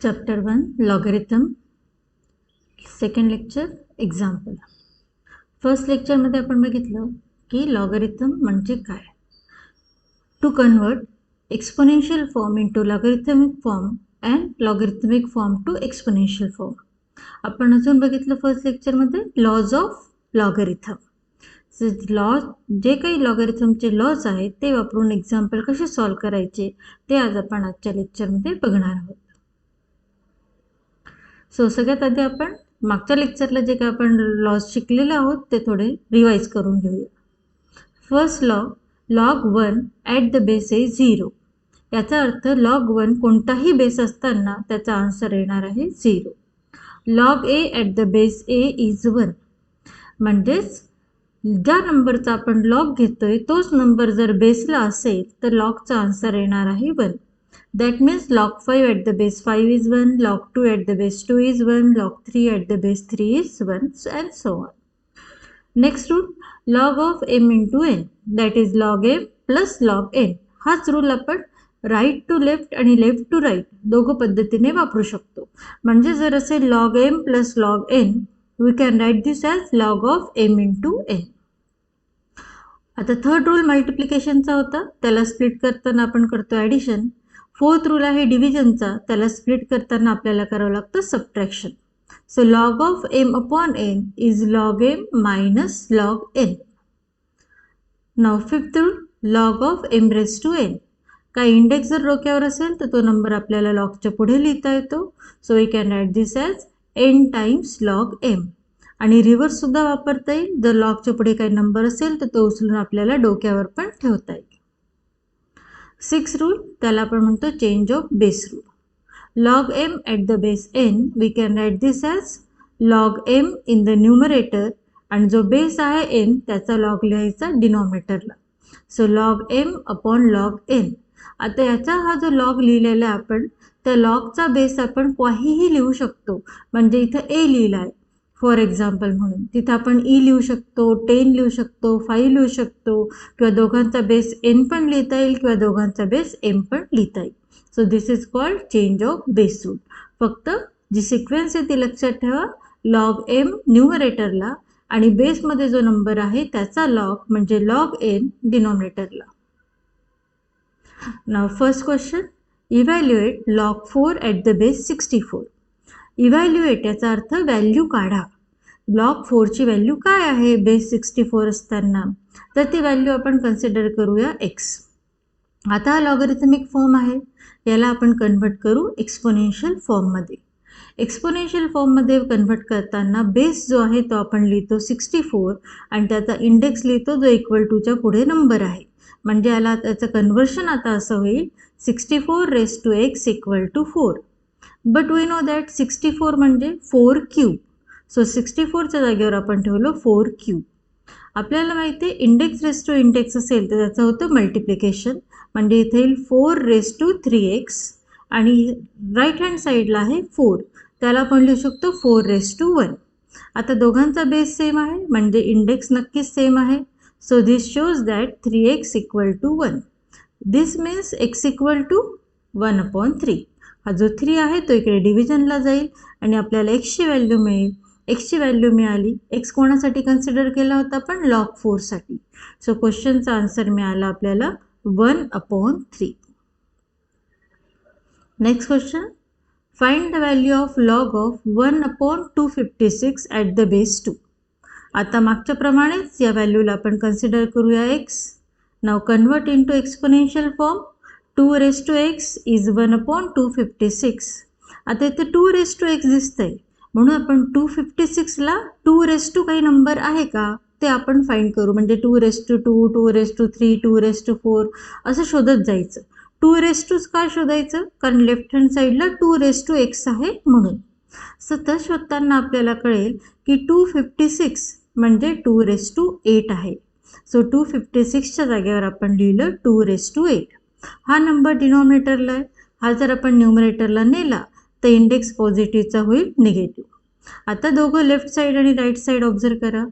Chapter 1 logarithm second lecture example. First लेक्चरमध्ये आपण बघितलं की लॉगरिथम म्हणजे काय. To convert exponential form into logarithmic form and logarithmic form to exponential form. आपण अजून बघितलं फर्स्ट लेक्चरमध्ये लॉज ऑफ लॉगरिथम. लॉ जे काही लॉगरिथमचे लॉज आहेत ते वापरून एक्झाम्पल कसे सॉल्व करायचे ते आज आपण आजच्या लेक्चरमध्ये बघणार आहोत. सो सगळ्यात आधी आपण मागच्या लेक्चरला जे काही आपण लॉज शिकलेले आहोत ते थोडे रिवाइज करून घेऊया. First law, log 1 at the base is 0. याचा अर्थ लॉग 1 कोणताही बेस असताना त्याचा आन्सर येणार आहे 0. Log A at the base A is 1. म्हणजेच ज्या नंबरचा आपण लॉग घेतोय तोच नंबर जर बेसला असेल तर लॉगचा आन्सर येणार आहे 1. That means log 5 at the base 5 is 1, log 2 at the base 2 is 1, log 3 at the base 3 is 1, and so on. Next rule, log of m into n, that is log m plus log n. हाच rule आपण right to left आणि left to right दोघं पद्धतीने वापरू शकतो. म्हणजे जर असेल log m plus log n, we can write this as log of m into n. आता थर्ड रूल मल्टिप्लिकेशनचा होता, त्याला स्प्लिट करताना आपण करतो ॲडिशन. फोर्थ रूल आहे डिव्हिजनचा, त्याला स्प्लिट करताना आपल्याला करावं लागतं subtraction. So log of m upon n is log m minus log n. Now fifth rule, log of m raise to n. काही इंडेक्स जर डोक्यावर असेल तर तो नंबर आपल्याला लॉगच्या पुढे लिहिता येतो. So we can write this as n times log m. आणि रिव्हर्ससुद्धा वापरता येईल. जर लॉगच्या पुढे काही नंबर असेल तर तो उचलून आपल्याला डोक्यावर पण ठेवता येईल. सिक्स रूल, त्याला आपण म्हणतो change of base rule. Log m at the base n we can write this as log m in the numerator आणि जो बेस आहे n त्याचा लॉग लिहायचा डिनॉमिनेटरला. So log m upon log n. आता याचा हा जो लॉग लिहिलेला आहे आपण त्या लॉगचा बेस आपण काहीही लिहू शकतो. म्हणजे इथं a लिहिला आहे फॉर एक्झाम्पल म्हणून, तिथं आपण ई लिहू शकतो, 10 लिहू शकतो, 5 लिहू शकतो किंवा दोघांचा बेस n पण लिहिता येईल किंवा दोघांचा बेस m पण लिहिता येईल. So this is called change of base rule. फक्त जी सिक्वेन्स आहे ती लक्षात ठेवा. लॉग m न्यूमरेटरला आणि बेसमध्ये जो नंबर आहे त्याचा लॉग म्हणजे लॉग n डिनॉमिनेटरला. नाव first question, evaluate log 4 at the base 64. Evaluate याचा अर्थ व्हॅल्यू काढा. लॉग 4ची व्हॅल्यू काय आहे बेस 64 असताना, तर ती व्हॅल्यू आपण कन्सिडर करूया x. आता हा लॉगरिथमिक फॉर्म आहे, याला आपण कन्व्हर्ट करू एक्सपोनेन्शियल फॉर्ममध्ये. एक्सपोनेन्शियल फॉर्ममध्ये कन्व्हर्ट करताना बेस जो आहे तो आपण लिहितो 64 आणि त्याचा इंडेक्स लिहितो जो इक्वल टूच्या पुढे नंबर आहे. म्हणजे याला त्याचं कन्व्हर्शन आता असं होईल 64 raise to x equal to 4. But we know that 64 म्हणजे 4 क्यूब. सो 64च्या जागेवर आपण ठेवलं 4 क्यूब. आपल्याला माहिती आहे इंडेक्स रेज टू इंडेक्स असेल तर त्याचं होतं मल्टिप्लिकेशन. म्हणजे इथे येईल 4 रेज टू 3x आणि राईट हँड साईडला आहे 4, त्याला आपण लिहू शकतो 4 रेज टू 1. आता दोघांचा बेस सेम आहे म्हणजे इंडेक्स नक्कीच सेम आहे. So this shows that 3x equal to 1. This means x equal to 1 upon 3. हा जो 3 आहे तो इकडे डिव्हिजनला जाईल आणि आपल्याला xची व्हॅल्यू मिळेल. xची व्हॅल्यू मिळाली. x कोणासाठी कन्सिडर केला होता आपण लॉग 4साठी. सो क्वेश्चनचा आन्सर मिळाला आपल्याला 1 upon 3. Next question, find the value of log of 1 upon 256 at the base 2. आता मागच्याप्रमाणेच या व्हॅल्यूला आपण कन्सिडर करूया x. Now convert into exponential form. 2 raise to x is 1 upon 256. आता इथे 2 रेज टू x दिसतंय म्हणून आपण 256ला 2 रेज टू काही नंबर आहे का ते आपण फाइंड करू. म्हणजे 2 raise to 2, 2 raise to 3, 2 raise to 4 असं शोधत जायचं. 2 रेज टूच काय शोधायचं, कारण लेफ्ट हँड साईडला 2 रेज टू x आहे म्हणून. तर शोधताना आपल्याला कळेल की 256 म्हणजे 2 रेज टू 8 आहे. सो 256च्या जागेवर आपण लिहिलं 2 रेज टू 8. हा नंबर डिनॉमिनेटरला आहे. हा जर आपण न्यूमरेटरला नेला तर इंडेक्स पॉझिटिव्हचा होईल निगेटिव्ह. आता दोघं लेफ्ट साईड आणि राईट साईड ऑब्झर्व करा.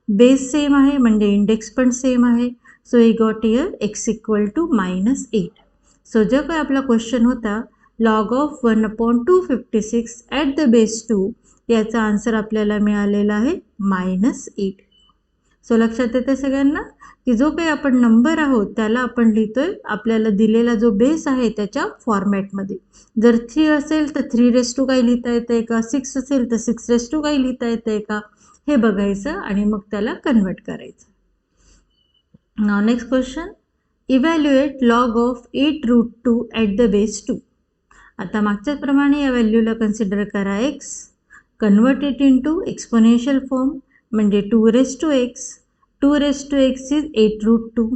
बेस सेम आहे म्हणजे इंडेक्स पण सेम आहे. So we got here x equal to -8. So जो काही आपला क्वेश्चन होता log of 1/256 at the base 2 याचा आन्सर आपल्याला मिळालेला आहे -8. सो लक्षात येते सगळ्यांना की जो काही आपण नंबर आहोत त्याला आपण लिहितोय आपल्याला दिलेला जो बेस आहे त्याच्या फॉर्मॅटमध्ये. जर 3 असेल तर 3 काही लिहिता येते का, 6 असेल तर 6 काही लिहिता येते का, हे बघायचं आणि मग त्याला कन्वर्ट करायचं. Now next question, evaluate log of 8√2 at the base 2. आता मागच्याप्रमाणे या व्हॅल्यूला कन्सिडर करा x, convert it into exponential form म्हणजे 2x. 2x is 8√2.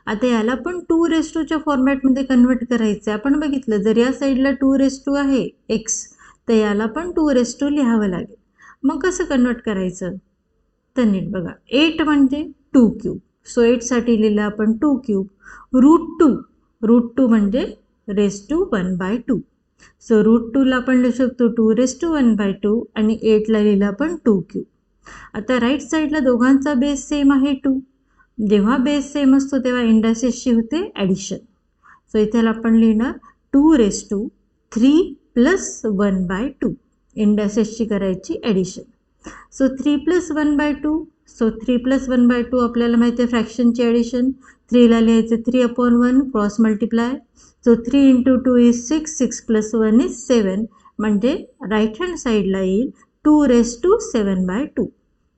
आता याला पण 2च्या फॉर्मॅटमध्ये कन्वर्ट करायचं आहे. आपण बघितलं जर या साईडला 2 आहे x तर याला पण 2 लिहावं लागेल. मग कसं कन्वर्ट करायचं तर नीट बघा, 8 म्हणजे 2 क्यूब. सो 8साठी लिहिलं आपण 2 क्यूब. √2 म्हणजे (1/2). सो √2ला आपण लिहू शकतो 2(1/2) आणि 8ला लिहिलं आपण 2 क्यूब. आता राईट साईडला दोघांचा बेस सेम आहे 2. जेव्हा बेस सेम असतो तेव्हा इंडायसेसची होते ॲडिशन. सो इथे आपण लिहिणार 2√3 + 1/2. इंडायसेसची करायची ॲडिशन. सो 3 + 1/2. सो 3 + 1/2 आपल्याला माहिती आहे फ्रॅक्शनची ॲडिशन. 3ला लिहायचं 3/1 cross multiply. So 3 × 2 is 6. 6 + 1 is 7 म्हणजे राईट हँड साईडला येईल 2⁷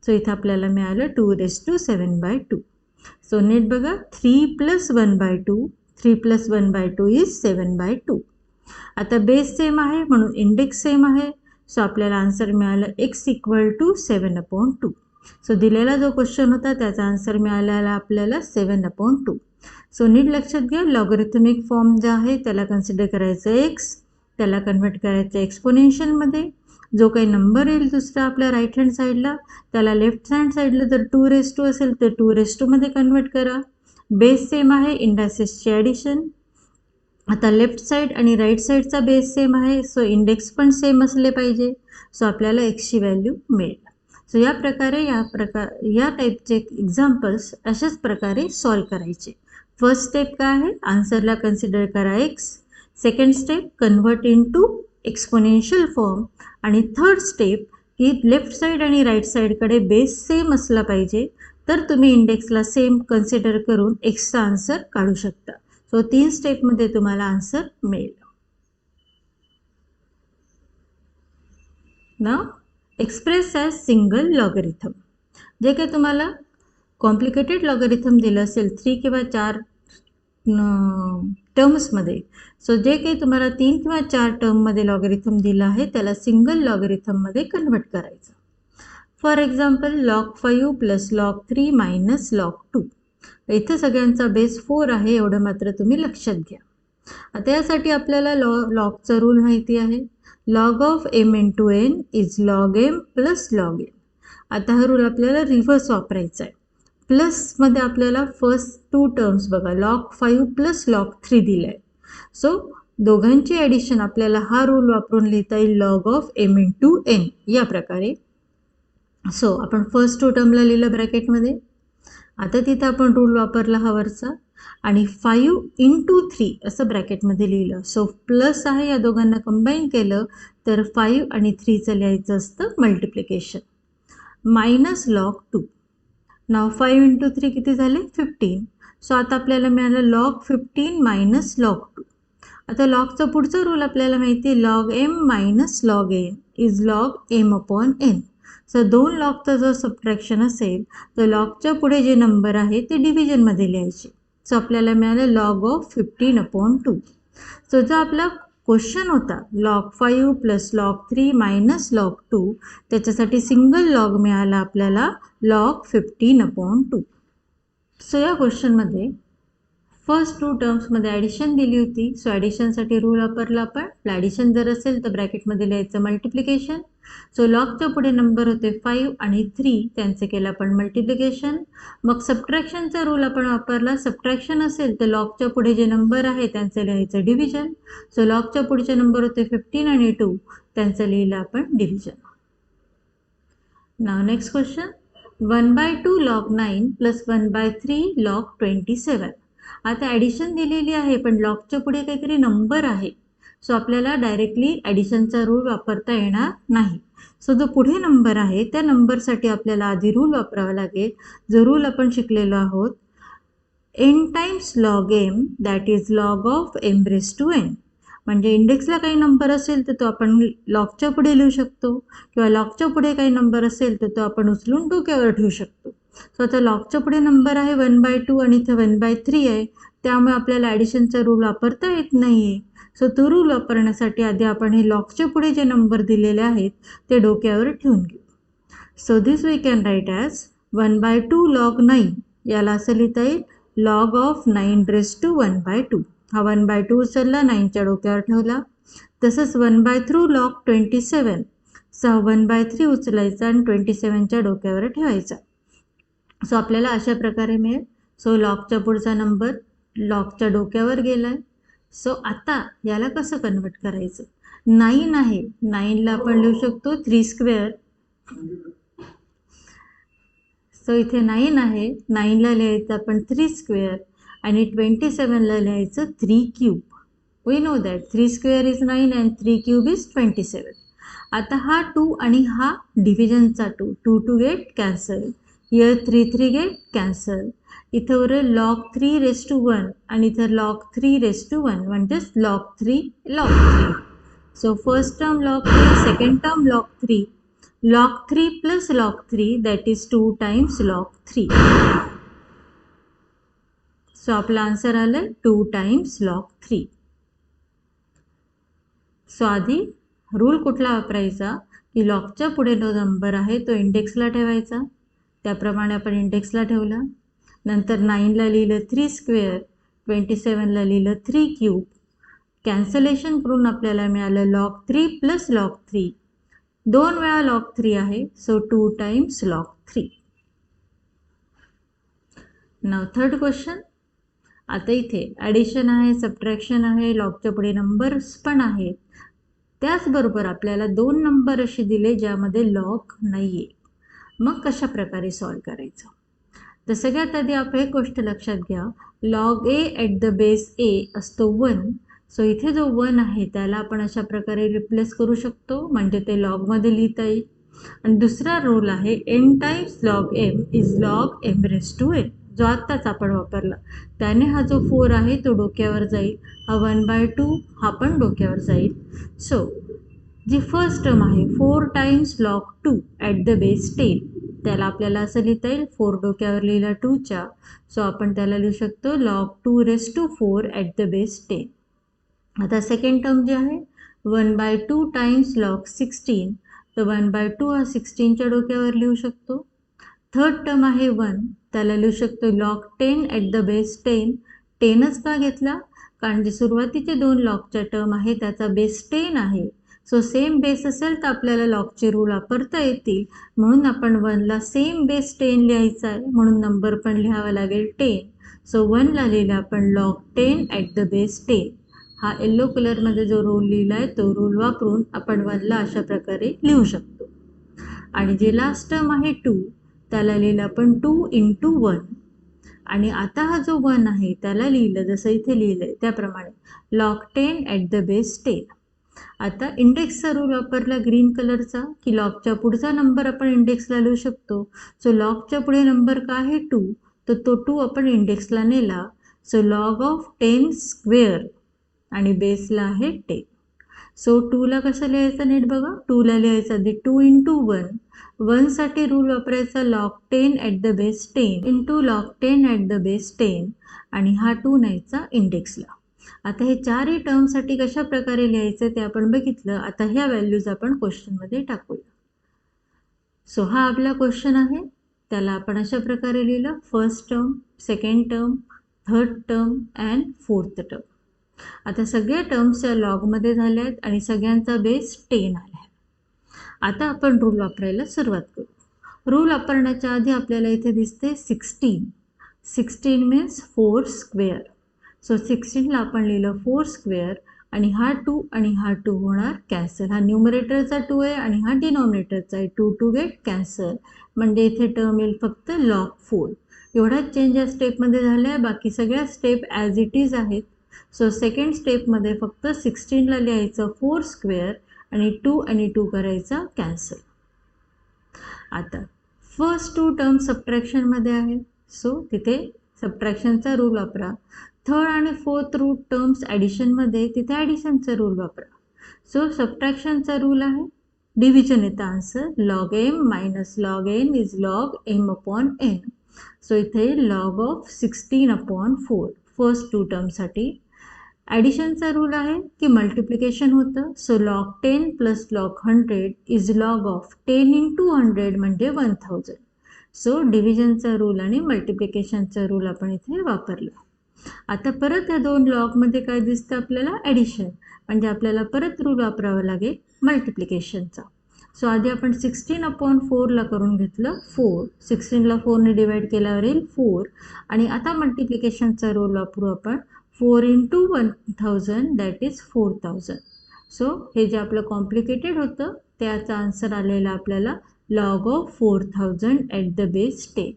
सो इथं आपल्याला मिळालं 2⁷. सो नीट बघा 3 + 1/2. 3 + 1/2 इज 7/2. आता बेस सेम आहे म्हणून इंडेक्स सेम आहे. सो आपल्याला आन्सर मिळालं x = 7/2. सो दिलेला जो क्वेश्चन होता त्याचा आन्सर मिळालेला आपल्याला 7/2. सो नीट लक्षात घ्या, लॉगरिथमिक फॉर्म जे आहे त्याला कन्सिडर करायचं x, त्याला कन्वर्ट करायचं एक्सपोनेन्शियलमध्ये. जो काही नंबर येईल दुसरा आपल्या राईट हँड साईडला त्याला लेफ्ट हँड साईडला जर 2 असेल तर 2 मध्ये कन्वर्ट करा. बेस सेम आहे, इंडायसेसची ॲडिशन. आता लेफ्ट साईड आणि राईट साईडचा बेस सेम आहे सो इंडेक्स पण सेम असले पाहिजे. सो आपल्याला एक्सची व्हॅल्यू मिळेल. सो या प्रकारे या टाईपचे एक्झाम्पल्स अशाच प्रकारे सॉल्व करायचे. फर्स्ट स्टेप काय आहे, आन्सरला कन्सिडर करा x. Second step convert into exponential form. आणि थर्ड स्टेप की लेफ्ट साईड आणि राईट साईडकडे बेस सेम असला पाहिजे तर तुम्ही इंडेक्सला सेम कन्सिडर करून एक्सचा आन्सर काढू शकता. सो 3 स्टेपमध्ये तुम्हाला आन्सर मिळेल. नाव एक्सप्रेस ॲज सिंगल लॉगरिथम. जे काही तुम्हाला कॉम्प्लिकेटेड लॉगरिथम दिलं असेल 3 किंवा 4 टर्म्समध्ये, सो जे काही तुम्हाला 3 किंवा 4 टर्ममध्ये लॉगरिथम दिलं आहे त्याला सिंगल लॉगरिथममध्ये कन्वर्ट करायचं. For example log 5 + log 3 - log 2. इथं सगळ्यांचा बेस 4 आहे एवढं मात्र तुम्ही लक्षात घ्या. आता यासाठी आपल्याला लॉगचा रूल माहिती आहे. log of m × n is log m + log n. आता हा रूल आपल्याला रिव्हर्स वापरायचा आहे. प्लसमध्ये आपल्याला फर्स्ट 2 टर्म्स बघा log 5 + log 3 दिलं आहे. सो दोघांची ॲडिशन आपल्याला हा रूल वापरून लिहिता येईल log of m × n या प्रकारे. सो आपण फर्स्ट 2 टर्मला लिहिलं ब्रॅकेटमध्ये. आता तिथं आपण रूल वापरला हा वरचा आणि 5 × 3 असं ब्रॅकेटमध्ये लिहिलं. सो प्लस आहे, या दोघांना कंबाईन केलं तर 5 आणि 3चं लिहायचं असतं मल्टिप्लिकेशन. -log 2. नाव 5 × 3 किती झाले 15. सो आता आपल्याला मिळालं log 15 - log 2. आता लॉगचा पुढचा रूल आपल्याला माहिती आहे log m - log n is log m/n. So 2 लॉगचा जर सबट्रॅक्शन असेल तर लॉगच्या पुढे जे नंबर आहे ते डिव्हिजनमध्ये लिहायचे. सो आपल्याला मिळालं log of 15/2. सो जो आपला क्वेश्चन होता log 5 + log 3 - log 2 त्याच्यासाठी सिंगल लॉग मिळाला आपल्याला log 15/2. सो या क्वेश्चनमध्ये फर्स्ट 2 टर्म्समध्ये ॲडिशन दिली होती. सो ॲडिशनसाठी रूल वापरला आपण. ॲडिशन जर असेल तर ब्रॅकेटमध्ये लिहायचं मल्टिप्लिकेशन. सो लॉगच्या पुढे नंबर होते 5 आणि 3 त्यांचे केलं आपण मल्टिप्लिकेशन. मग सबट्रॅक्शनचा रूल आपण वापरला. सबट्रॅक्शन असेल तर लॉगच्या पुढे जे नंबर आहे त्यांचं लिहायचं डिव्हिजन. सो लॉगच्या पुढचे नंबर होते 15 आणि 2 त्यांचं लिहिलं आपण डिव्हिजन. नाव नेक्स्ट क्वेश्चन 1/2 log 9 + 1/3 log 27. आता ॲडिशन दिलेली आहे पण लॉगच्या पुढे काहीतरी नंबर आहे. सो आपल्याला डायरेक्टली ॲडिशनचा रूल वापरता येणार नाही. सो जो पुढे नंबर आहे त्या नंबरसाठी आपल्याला आधी रूल वापरावा लागेल. जो रूल आपण शिकलेलो आहोत, n times log m that is log of m raise to n. म्हणजे इंडेक्सला काही नंबर असेल तर तो आपण लॉगच्या पुढे लिहू शकतो, किंवा लॉगच्या पुढे काही नंबर असेल तर तो आपण उचलून डोक्यावर ठेवू शकतो. सो आता लॉगच्या पुढे नंबर आहे 1/2 आणि इथे 1/3 आहे, त्यामुळे आपल्याला ॲडिशनचा रूल वापरता येत नाही आहे. सो तो रूल वापरण्यासाठी आधी आपण हे लॉगच्या पुढे जे नंबर दिलेले आहेत ते डोक्यावर ठेवून घेऊ. So this we can write as 1/2 log 9. याला असं लिहिता येईल लॉग ऑफ 9 रेज टू 1/2. हा 1/2 उचलला, 9च्या डोक्यावर ठेवला. तसंच 1/3 लॉग 27. सो 1/3 उचलायचा आणि 27च्या डोक्यावर ठेवायचा. सो आपल्याला अशा प्रकारे मिळेल. सो लॉगच्या पुढचा नंबर लॉगच्या डोक्यावर गेला आहे. सो आता याला कसं कन्वर्ट करायचं? 9 आहे, 9ला आपण लिहू शकतो 3 स्क्वेअर. सो इथे 9 आहे, 9ला लिहायचं आपण 3 स्क्वेअर आणि 27ला लिहायचं 3 cube. We know that 3 square is 9 and 3 cube is 27. आता हा 2 आणि हा डिव्हिजनचा 2, 2 to get cancel. Here 3 3 get cancel. इथं उरेल लॉग 3 रेज टू 1 आणि इथं लॉग 3 रेज टू 1 म्हणजेच log 3 log 3. So first term log 3, second term log 3. log 3 plus log 3 that is 2 times log 3. So आपला आन्सर आलं 2 times log 3. सो आधी rule कुठला वापरायचा की लॉगच्या पुढे जो नंबर आहे तो इंडेक्सला ठेवायचा. त्याप्रमाणे आपण इंडेक्सला ठेवला. नंतर 9ला लिहिलं 3 स्क्वेअर, 27ला लिहिलं 3 क्यूब. कॅन्सलेशन करून आपल्याला मिळालं log 3 प्लस log 3. 2 वेळा log 3 आहे, so 2 times log 3. Now third question. आता इथे ॲडिशन आहे, सबट्रॅक्शन आहे, लॉगच्या पुढे नंबर्स पण आहेत. त्याचबरोबर आपल्याला 2 नंबर असे दिले ज्यामध्ये लॉग नाही आहे. मग कशा प्रकारे सॉल्व करायचं? तर सगळ्यात आधी आपण एक गोष्ट लक्षात घ्या, log A at the base A असतो 1. सो इथे जो 1 आहे त्याला आपण अशा प्रकारे रिप्लेस करू शकतो, म्हणजे ते लॉगमध्ये लिहिता येईल. आणि दुसरा रूल आहे n times log m is log m raise to n, जो आत्ताच आपण वापरला. त्याने हा जो 4 आहे तो डोक्यावर जाईल, हा 1/2 हा पण डोक्यावर जाईल. सो जी फर्स्ट टर्म आहे 4 times log 2 at the base 10, त्याला आपल्याला असं लिहिता येईल 4 डोक्यावर लिहिला 2च्या. सो आपण त्याला लिहू शकतो log 2 raise to 4 at the base 10. आता सेकंड टर्म जी आहे 1/2 टाइम्स लॉग 16, तर 1/2 हा 16च्या डोक्यावर लिहू शकतो. थर्ड टर्म आहे 1, त्याला लिहू शकतो लॉग 10 ॲट द बेस 10. 10च का घेतला? कारण जे सुरुवातीचे 2 लॉगच्या टर्म आहे त्याचा बेस 10 आहे. सो सेम बेस असेल तर आपल्याला लॉगचे रूल वापरता येतील, म्हणून आपण 1ला सेम बेस 10 लिहायचा आहे, म्हणून नंबर पण लिहावा लागेल 10. सो 1ला लिहिलं आपण लॉग 10 ॲट द बेस 10. हा येल्लो कलरमध्ये जो रूल लिहिला आहे तो रूल वापरून आपण 1ला अशा प्रकारे लिहू शकतो. आणि जे लास्ट टर्म आहे 2, त्याला लिहिलं आपण 2 इंटू 1. आणि आता हा जो 1 आहे त्याला लिहिलं जसं इथे लिहिलं आहे त्याप्रमाणे लॉग 10 ॲट द बेस 10. आता इंडेक्सचा रूल वापरला ग्रीन कलरचा की लॉगच्या पुढचा नंबर आपण इंडेक्सला लिहू शकतो. सो लॉगच्या पुढे नंबर का आहे 2, तर तो 2 आपण इंडेक्सला नेला. सो लॉग ऑफ 10 स्क्वेअर आणि बेसला आहे 10. सो 2ला कसं लिहायचं नीट बघा. 2ला लिहायचं आधी 2 इंटू 1. 1साठी रूल वापरायचा log 10 at the base 10 into log 10 at the base 10 आणि हा 2 न्यायचा इंडेक्सला. आता हे चारही टर्मसाठी कशा प्रकारे लिहायचं ते आपण बघितलं. आता ह्या व्हॅल्यूज आपण क्वेश्चनमध्ये टाकूया. सो हा आपला क्वेश्चन आहे, त्याला आपण अशा प्रकारे लिहिलं first term, second term, third term and fourth term. आता सगळ्या टर्म्स या लॉगमध्ये झाल्या आहेत आणि सगळ्यांचा बेस 10 आला आहे. आता आपण रूल वापरायला सुरुवात करू. रूल वापरण्याच्या आधी आपल्याला इथे दिसते 16. 16 मीन्स 4 स्क्वेअर. सो 16ला आपण लिहिलं 4 स्क्वेअर आणि हा 2 आणि हा 2 होणार कॅन्सल. हा न्यूमरेटरचा 2 आहे आणि हा डिनॉमिनेटरचा आहे. 2 टू गेट कॅन्सल, म्हणजे इथे टर्म येईल फक्त लॉग 4. एवढाच चेंज या स्टेपमध्ये झाला आहे, बाकी सगळ्या स्टेप ॲज इट इज आहेत. सो सेकंड स्टेपमध्ये फक्त 16ला लिहायचं 4 स्क्वेअर आणि 2 आणि 2 करायचा कॅन्सल. आता फर्स्ट 2 टर्म सबट्रॅक्शनमध्ये आहे, सो तिथे सबट्रॅक्शनचा रूल वापरा. थर्ड आणि फोर्थ रूट टर्म्स ॲडिशनमध्ये, तिथे ॲडिशनचा रूल वापरा. सो सबट्रॅक्शनचा रूल आहे डिव्हिजन येतं answer. Log M minus log N is log M upon N. So इथे लॉग ऑफ 16 अपॉन 4 फर्स्ट 2 टर्मसाठी. ॲडिशनचा रूल आहे की मल्टिप्लिकेशन होतं. So log 10 plus log 100 is log of 10 into 100 म्हणजे 1000. सो डिव्हिजनचा रूल आणि मल्टिप्लिकेशनचा रूल आपण इथे वापरला. आता परत या दोन लॉगमध्ये काय दिसतं आपल्याला, ॲडिशन, म्हणजे आपल्याला परत रूल वापरावा लागेल मल्टिप्लिकेशनचा. सो आधी आपण 16 अपॉन 4ला करून घेतलं 4, 16ला 4ने डिवाइड केल्यावर येईल 4, आणि आता मल्टिप्लिकेशनचा रूल वापरू आपण. 4 इंटू 1000 दॅट इज 4000. सो हे जे आपलं कॉम्प्लिकेटेड होतं त्याचा आन्सर आलेला आपल्याला log of 4000 at the base 10.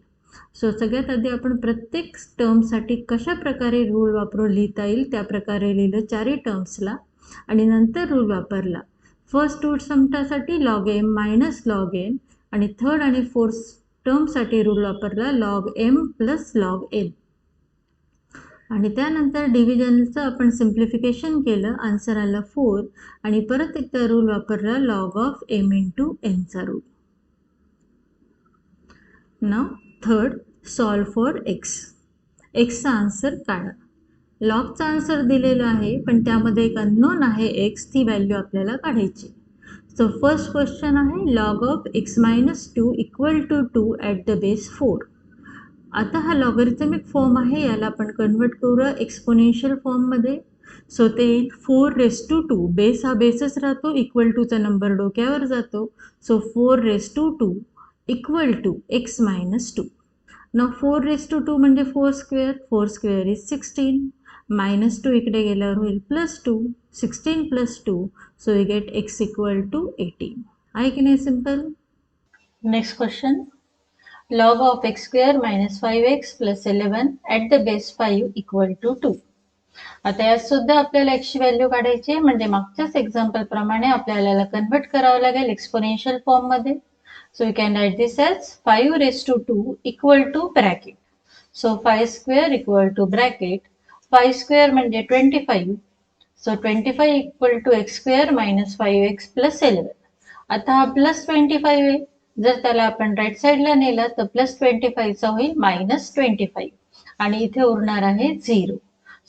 So सगळ्यात आधी आपण प्रत्येक टर्मसाठी कशा प्रकारे रूल वापरून लिहिता येईल त्या प्रकारे लिहिलं चारही टर्म्सला, आणि नंतर रूल वापरला. फर्स्ट रूट समटासाठी log M minus log N, आणि थर्ड आणि फोर्थ टर्मसाठी रूल वापरला log M plus log N. आणि त्यानंतर डिव्हिजनचं आपण सिम्प्लिफिकेशन केलं, आन्सर आला 4, आणि परत एकदा रूल वापरला लॉग ऑफ एम इंटू एनचा रूल. नाव थर्ड, सॉल्व फॉर एक्स. एक्सचा आन्सर काढा. लॉगचा आन्सर दिलेला आहे पण त्यामध्ये एक अननोन आहे एक्स, ती व्हॅल्यू आपल्याला काढायची. सो फर्स्ट क्वेश्चन आहे log of X minus 2 equal to 2 at the base 4. आता हा लॉगरिथमिक फॉर्म आहे, याला आपण कन्वर्ट करूया एक्सपोनेन्शियल फॉर्ममध्ये. सो ते 4^2, बेस हा बेसच राहतो, इक्वल टूचा नंबर डोक्यावर जातो. So 4^2 equal to X minus 2. Now 4^2 म्हणजे 4 स्क्वेअर, 4 स्क्वेअर इज 16, मायनस 2 इकडे गेल्यावर होईल plus 2, 16 plus 2, so we get X equal to 18. आहे की नाही simple. Next question, log of x square minus 5x plus 11 at the base 5 equal to 2. आता यात सुद्धा आपल्याला x ची व्हॅल्यू काढायची आहे, म्हणजे मागच्याच एक्झाम्पल प्रमाणे आपल्याला कन्वर्ट करावं लागेल एक्सपोनेन्शियल फॉर्म मध्ये. So we can write this as 5^2 equal to bracket. So 5 square equal to bracket 5 square म्हणजे 25. So 25 equal to X square minus 5x plus 11. आता हा प्लस 25 आहे, जर त्याला आपण राईट साईडला नेला तर प्लस 25चा होईल मायनस 25, आणि इथे उरणार आहे 0.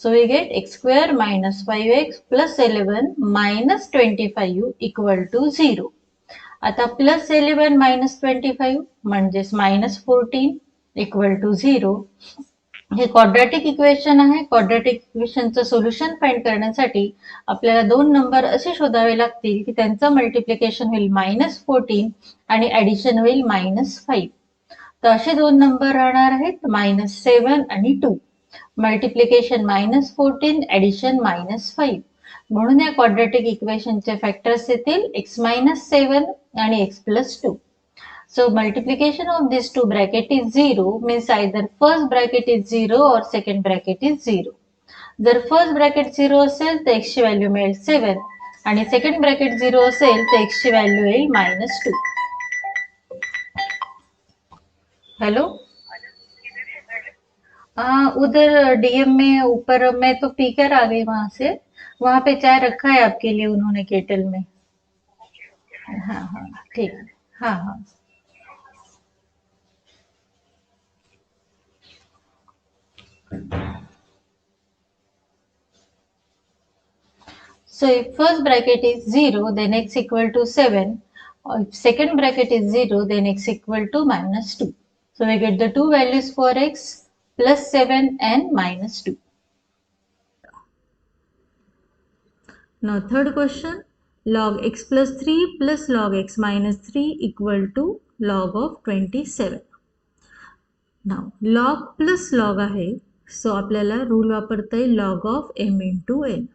So we get X square minus 5x plus 11 minus 25 equal to 0. आता प्लस 11 मायनस 25 म्हणजेच मायनस 14 इक्वल टू 0. हे क्वाड्रॅटिक इक्वेशन आहे. क्वाड्रॅटिक इक्वेशनचं सोल्युशन फाइंड करण्यासाठी आपल्याला दोन नंबर असे शोधावे लागतील की त्यांचं मल्टिप्लिकेशन होईल -14 आणि ॲडिशन होईल -5. तर असे दोन नंबर राहणार आहेत -7 आणि 2. Multiplication -14, addition -5. म्हणून या क्वाड्रॅटिक इक्वेशनचे फॅक्टर्स येतील x-7 आणि x+2. So multiplication of these two bracket is 0, means either first bracket is 0 or second bracket is 0. जर first bracket 0 असेल तर x ची व्हॅल्यू मिळेल 7, आणि second bracket 0 असेल तर x ची व्हॅल्यू येईल -2. हेलो, उधर डीएम में ऊपर मैं तो पीकर आ गई, वहां से वहां पे चाय रखा है आपके लिए उन्होंने केटल में. हाँ हाँ ठीक है, हाँ हाँ. So if first bracket is 0, then x equal to 7. If second bracket is 0, then x equal to -2. So we get the two values for x, +7 and -2. Now third question, log x plus 3 plus log x minus 3 equal to log of 27. Now log plus log आहे, so आपल्याला rule वापरता येईल log of m into n.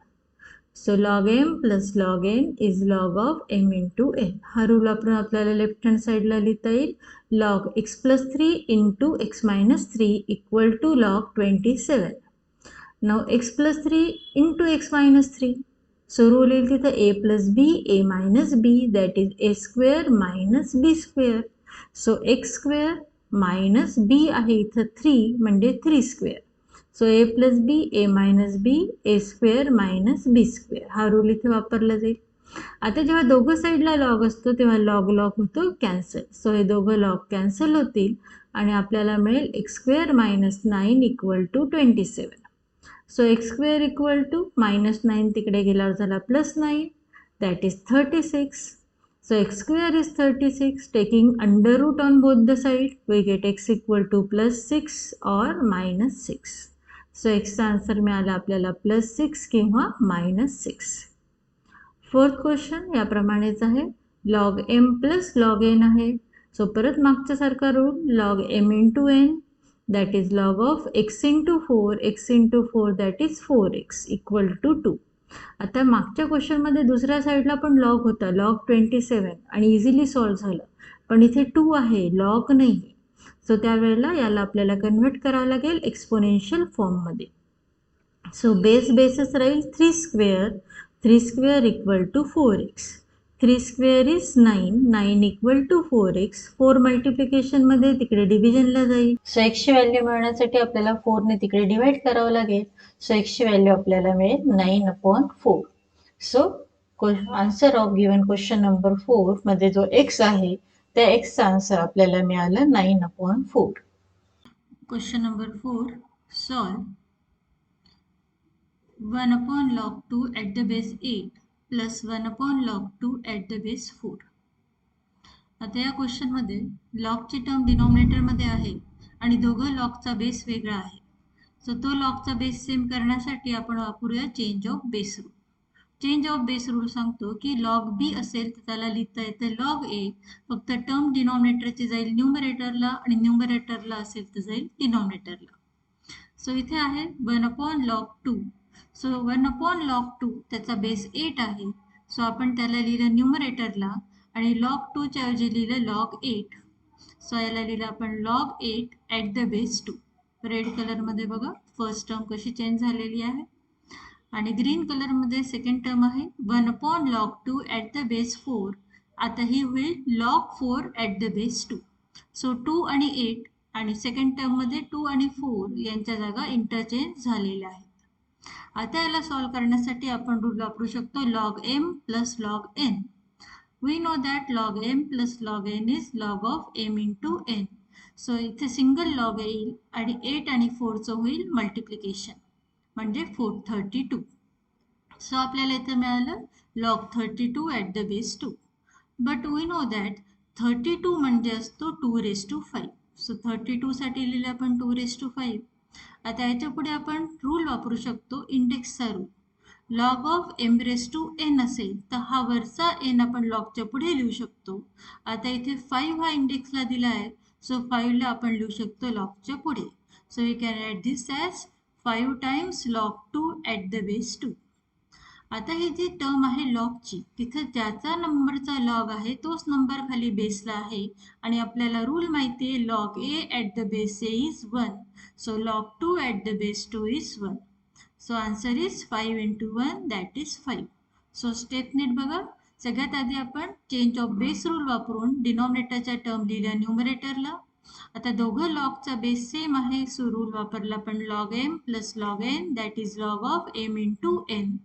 So log m plus log n is log of m into n. हा rule वापरून आपल्याला left hand साईडला लिहिता येईल log x plus 3 into x minus 3 equal to log 27. नाव x plus 3 into x minus 3. So rule येईल तिथं a plus B a minus B that is a square minus B square. So x square minus B आहे इथं 3 म्हणजे 3 square. So a plus B a minus B a square minus B square हा rule इथे वापरला जाईल. आता जेव्हा दोघं साईडला लॉग असतो तेव्हा लॉग लॉग होतो कॅन्सल. सो हे दोघं लॉग कॅन्सल होतील आणि आपल्याला मिळेल X square minus 9 equal to 27. So X square equal to minus 9 तिकडे गेल्यावर झाला plus 9 that is 36. So x square is 36. Taking under root on both the side, we get x equal to plus 6 or minus 6. So x चा answer मिळाला आपल्याला plus 6 किंवा minus 6. Fourth question याप्रमाणेच आहे. log m plus log n आहे. So परत मागच्यासारखा rule log m into n that is log of x into 4 x into 4 that is 4x equal to 2. आता मागच्या क्वेश्चनमध्ये दुसऱ्या साईडला पण लॉग होता लॉग 27 आणि इझिली सॉल्व्ह झालं. पण इथे 2 आहे लॉग नाही. सो त्यावेळेला याला आपल्याला कन्व्हर्ट करावं लागेल एक्सपोनेन्शियल फॉर्ममध्ये. सो बेसच राहील 3 square equal to 4x. 3 square is 9 equal to 4x. 4 मल्टिप्लिकेशनमध्ये तिकडे डिव्हिजनला जाईल. सो एक्सची व्हॅल्यू मिळवण्यासाठी आपल्याला 4ने तिकडे डिवाइड करावं लागेल. सो एक्सची व्हॅल्यू आपल्याला मिळेल 9/4. So answer of given question number 4 मध्ये जो एक्स आहे त्या एक्सचा आन्सर आपल्याला मिळाला 9/4. Question number 4 solve 1/log 2 at the base 8 plus 1/log 2 at the base 4. आता या क्वेश्चनमध्ये लॉगची टर्म डिनॉमिनेटरमध्ये आहे आणि दोघं लॉगचा बेस वेगळा आहे. सो तो लॉगचा बेस सेम करण्यासाठी आपण वापरूया change of base rule. Change of base rule सांगतो की लॉग बी असेल तर त्याला लिहिता येते लॉग ए. फक्त टर्म डिनॉमिनेटरची जाईल न्यूमरेटरला आणि न्यूमरेटरला असेल तर जाईल डिनॉमिनेटरला. सो इथे आहे 1/log 2. सो 1/log 2 त्याचा बेस 8 आहे. सो आपण त्याला लिहिलं न्यूमरेटरला आणि log 2 च्या ऐवजी लिहिलं log 8. सो याला लिहिलं आपण log 8 at the base 2. Red कलरमध्ये बघा फर्स्ट टर्म कशी चेंज झालेली आहे आणि ग्रीन कलरमध्ये सेकंड टर्म आहे 1/log 2 ॲट द बेस 4. आता ही होईल log 4 at the base 2. So 2 आणि 8 आणि सेकंड टर्ममध्ये 2 आणि 4 यांच्या जागा इंटरचेंज झालेल्या आहेत. आता याला सॉल्व्ह करण्यासाठी आपण रूल वापरू शकतो log m plus log n. We know that log m plus log n is log of m into n. So इथे सिंगल लॉग येईल आणि 8 आणि 4चं होईल मल्टिप्लिकेशन म्हणजे 432. सो आपल्याला इथे मिळालं log 32 at the base 2. But we know that 32 म्हणजे असतो 2⁵. सो 32 साठी लिहिलं आपण 2⁵. आता याच्या पुढे आपण रूल वापरू शकतो इंडेक्सचा रूल. लॉग ऑफ m⁻n असेल तर हा वरचा n आपण लॉगच्या पुढे लिहू शकतो. आता इथे 5 हा इंडेक्सला दिला आहे. सो 5ला आपण लिहू शकतो लॉगच्या पुढे. So we can add this as 5 times log 2 at the base 2. आता ही जी टर्म आहे लॉगची तिथं ज्याचा नंबरचा लॉग आहे तोच नंबर खाली बेसला आहे आणि आपल्याला रूल माहिती आहे log a at the base a is 1. So log 2 at the base 2 is 1. So answer is 5 into 1 that is 5. So step नीट बघा. सगळ्यात आधी आपण चेंज ऑफ बेस रूल वापरून डिनॉमिनेटरच्या टर्म लिहिल्या न्यूमरेटरला. आता दोघं लॉगचा बेस सेम आहे. सो रूल वापरला आपण log m plus log n that is log of m into n.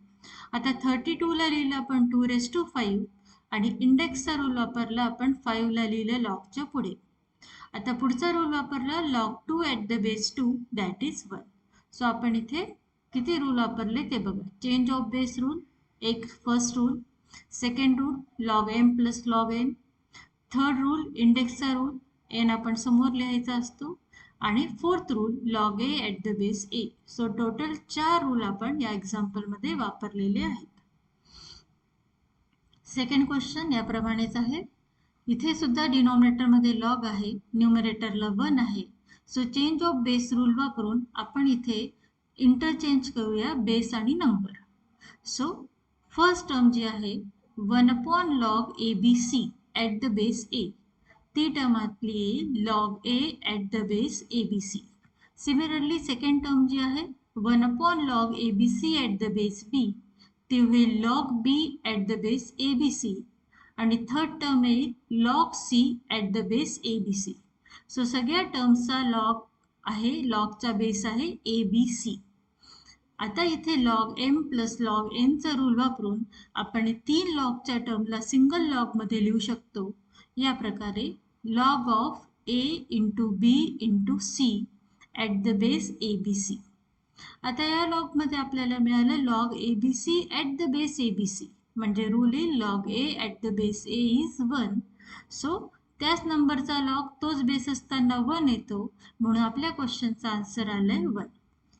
आता 32ला लिहिलं आपण 2⁵ आणि इंडेक्सचा रूल वापरला आपण 5ला लिहिलं लॉगच्या पुढे. आता पुढचा रूल वापरला log 2 at the base 2 that is 1. So आपण इथे किती रूल वापरले ते बघा. चेंज ऑफ बेस रूल एक first rule, second rule log m plus log n, third rule इंडेक्सचा रूल n आपण समोर लिहायचा असतो आणि fourth rule log a at the base a. So total 4 rule आपण या एक्झाम्पलमध्ये वापरलेले आहेत. सेकंड क्वेश्चन याप्रमाणेच आहे. इथे सुद्धा डिनॉमिनेटरमध्ये लॉग आहे, न्यूमरेटरला 1 आहे. So change of base rule वापरून आपण इथे इंटरचेंज करूया बेस आणि नंबर. सो फर्स्ट टर्म जी आहे 1/log abc at the base a ती टर्म आपली येईल log a at the base abc. Similarly second term जी आहे 1 upon log A B C at the base B, ती होईल log B at the base A B C, आणि third term येईल log C at the base A B C. So सगळ्या टर्म्सचा log आहे, लॉगचा base आहे ए बी सी. आता इथे लॉग एम प्लस लॉग एनचा रूल वापरून आपण 3 लॉगच्या टर्मला सिंगल लॉगमध्ये लिहू शकतो. या प्रकारे log of A into B into C at the base A B C. आता या लॉगमध्ये आपल्याला मिळालं log A B C at the base A B C, म्हणजे रूल येईल log A at the base A is 1. So त्याच नंबरचा log तोच बेस असताना 1 येतो, म्हणून आपल्या क्वेश्चनचा आन्सर आलाय 1.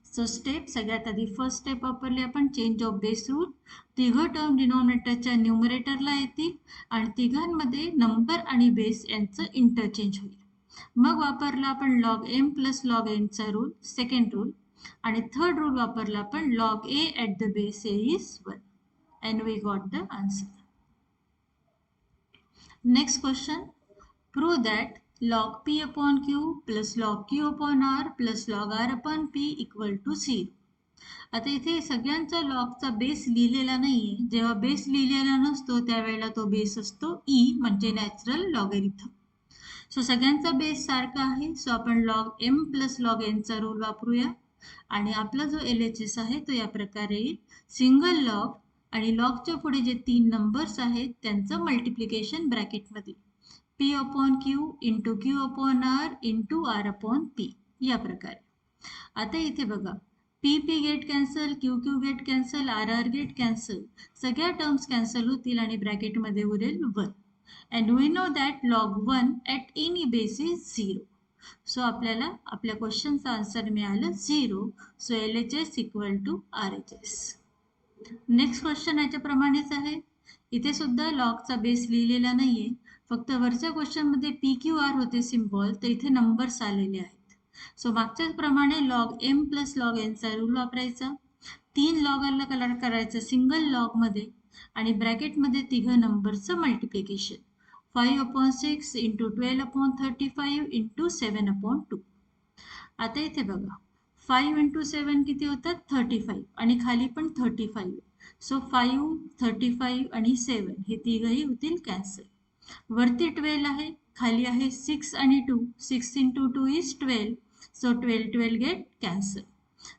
सो स्टेप, सगळ्यात आधी फर्स्ट स्टेप वापरली आपण चेंज ऑफ बेस रूल. तिघं टर्म डिनॉमिनेटरच्या न्यूमरेटरला येतील आणि तिघांमध्ये नंबर आणि बेस यांचं इंटरचेंज होईल. मग वापरला आपण लॉग एम प्लस लॉग एनचा रूल, सेकंड रूल, आणि थर्ड रूल वापरला आपण log A at the base A is 1, and we got the answer. Next question, prove that log p upon q plus log q upon r plus log r upon p equal to 0. आता इथे सगळ्यांचा लॉगचा base लिहिलेला नाहीये. जेव्हा base लिहिलेला नसतो त्यावेळेला तो बेस असतो e, म्हणजे नॅचरल लॉगॅरिथम. सो सगळ्यांचा बेस सारखा आहे, सो आपण लॉग एम प्लस लॉग एनचा रूल वापरूया, आणि आपला जो LHS आहे तो या प्रकारे येईल. सिंगल लॉग आणि लॉगच्या पुढे जे 3 नंबर्स आहेत त्यांचं मल्टिप्लिकेशन ब्रॅकेटमध्ये, P upon Q into Q upon R into R upon P, या प्रकारे. आता इथे बघा, P P get cancel, Q Q get cancel, R R get cancel, सगळ्या टर्म्स कॅन्सल होतील आणि ब्रॅकेटमध्ये उरेल 1. And we know that log 1 at any base is 0. So आपल्याला आपल्या क्वेश्चनचा आन्सर मिळालं 0. So LHS equal to RHS. Next question याच्याप्रमाणेच आहे. इथे सुद्धा लॉगचा बेस लिहिलेला नाहीये, फक्त वरच्या क्वेश्चनमध्ये पी क्यू आर होते सिम्बॉल, तर इथे नंबर्स आलेले आहेत. सो मागच्याच प्रमाणे लॉग एम प्लस लॉग एनचा रूल वापरायचा. 3 लॉगरला कलर करायचं सिंगल लॉगमध्ये, आणि ब्रॅकेटमध्ये तिघं नंबरचं multiplication, 5 upon 6 into 12 upon 35 into 7 upon 2. आता इथे बघा, 5 इंटू 7 किती होतात 35, आणि खाली पण 35. सो 5, 35 आणि 7 हे तिघही होतील कॅन्सल. वरती 12 आहे, खाली आहे 6 आणि 2, 6 into 2 is 12. So 12 get cancel.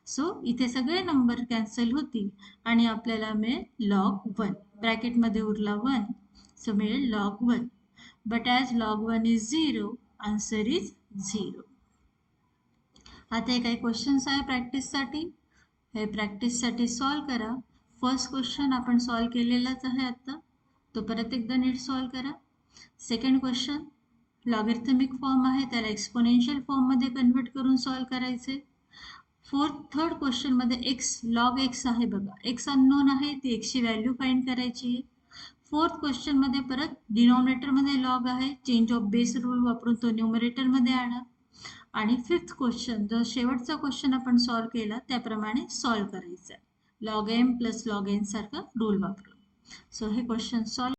So इथे सगळे नंबर कॅन्सल होतील आणि आपल्याला मिळेल लॉग 1. ब्रॅकेटमध्ये उरला 1, सो मिळेल log 1. But as log 1 is 0, answer is 0. आता हे काही क्वेश्चन्स आहे प्रॅक्टिससाठी, हे प्रॅक्टिससाठी सॉल्व करा. फर्स्ट क्वेश्चन आपण सॉल्व केलेलाच आहे आता, तो परत एकदा नीट सॉल्व करा. सेकंड क्वेश्चन लॉगॅरिथमिक फॉर्म आहे, त्याला एक्सपोनेन्शियल फॉर्ममध्ये कन्व्हर्ट करून सॉल्व करायचे. थर्ड क्वेश्चनमध्ये एक्स, लॉग एक्स आहे बघा, एक्स अननोन आहे, ती एक्सची व्हॅल्यू फाइंड करायची आहे. फोर्थ क्वेश्चनमध्ये परत डिनॉमिनेटरमध्ये लॉग आहे, चेंज ऑफ बेस रूल वापरून तो न्यूमरेटरमध्ये आणा. आणि फिफ्थ क्वेश्चन, जो शेवटचा क्वेश्चन आपण सॉल्व केला त्याप्रमाणे सॉल्व करायचा आहे, log M plus log N सारखा रूल वापरून. सो हे क्वेश्चन सॉल्व